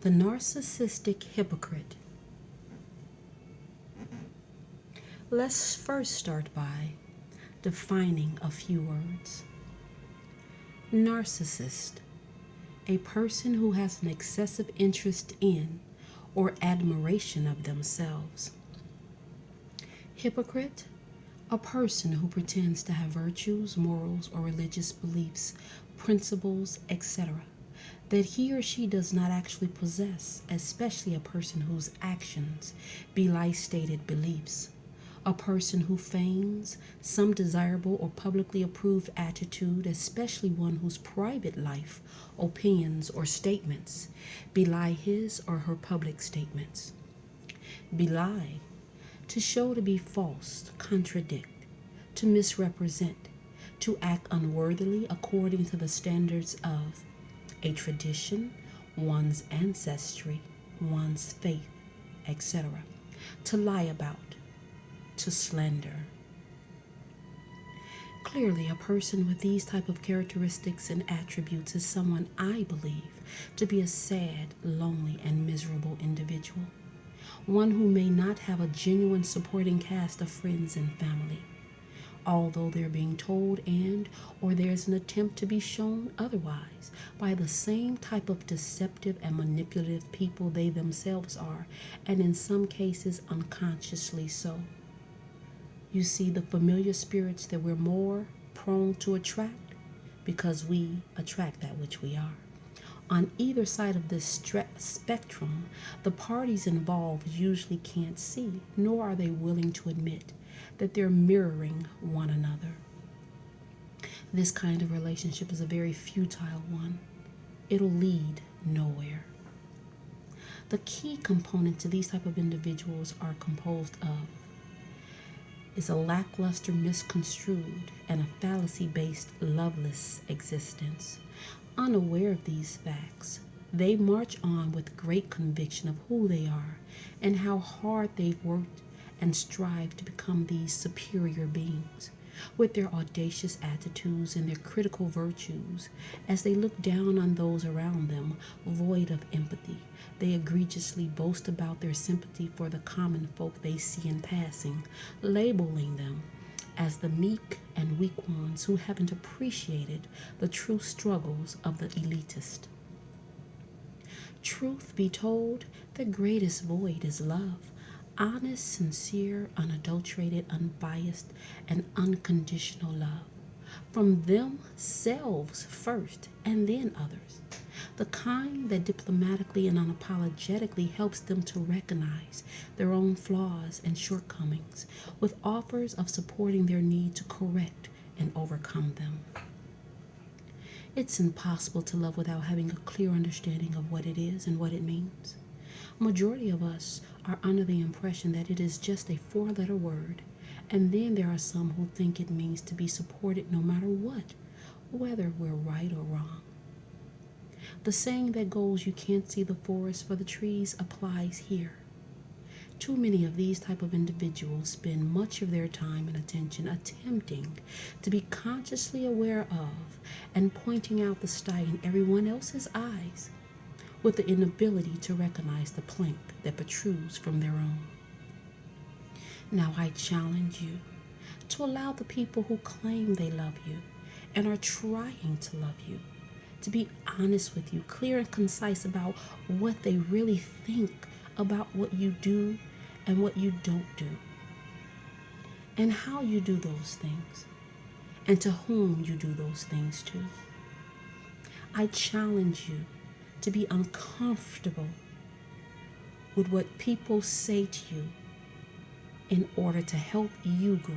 The Narcissistic Hypocrite. Let's first start by defining a few words. Narcissist, a person who has an excessive interest in or admiration of themselves. Hypocrite, a person who pretends to have virtues, morals, or religious beliefs, principles, etc., that he or she does not actually possess, especially a person whose actions belie stated beliefs. A person who feigns some desirable or publicly approved attitude, especially one whose private life, opinions, or statements belie his or her public statements. Belie, to show to be false, to contradict, to misrepresent, to act unworthily according to the standards of a tradition, one's ancestry, one's faith, etc. To lie about, to slander. Clearly, a person with these type of characteristics and attributes is someone I believe to be a sad, lonely, and miserable individual. One who may not have a genuine supporting cast of friends and family, although they're being told and or there's an attempt to be shown otherwise by the same type of deceptive and manipulative people they themselves are, and in some cases unconsciously so. You see the familiar spirits that we're more prone to attract because we attract that which we are. On either side of this spectrum, the parties involved usually can't see, nor are they willing to admit that they're mirroring one another. This kind of relationship is a very futile one. It'll lead nowhere. The key component to these type of individuals are composed of is a lackluster, misconstrued, and a fallacy-based loveless existence. Unaware of these facts, they march on with great conviction of who they are and how hard they've worked and strive to become these superior beings. With their audacious attitudes and their critical virtues, as they look down on those around them, void of empathy, they egregiously boast about their sympathy for the common folk they see in passing, labeling them as the meek and weak ones who haven't appreciated the true struggles of the elitist. Truth be told, the greatest void is love. Honest, sincere, unadulterated, unbiased, and unconditional love. From themselves first, and then others. The kind that diplomatically and unapologetically helps them to recognize their own flaws and shortcomings, with offers of supporting their need to correct and overcome them. It's impossible to love without having a clear understanding of what it is and what it means. Majority of us are under the impression that it is just a four-letter word, and then there are some who think it means to be supported no matter what, whether we're right or wrong. The saying that goes, "You can't see the forest for the trees," applies here. Too many of these type of individuals spend much of their time and attention attempting to be consciously aware of and pointing out the style in everyone else's eyes, with the inability to recognize the plank that protrudes from their own. Now I challenge you to allow the people who claim they love you and are trying to love you to be honest with you, clear and concise about what they really think about what you do and what you don't do, and how you do those things, and to whom you do those things to. I challenge you to be uncomfortable with what people say to you in order to help you grow.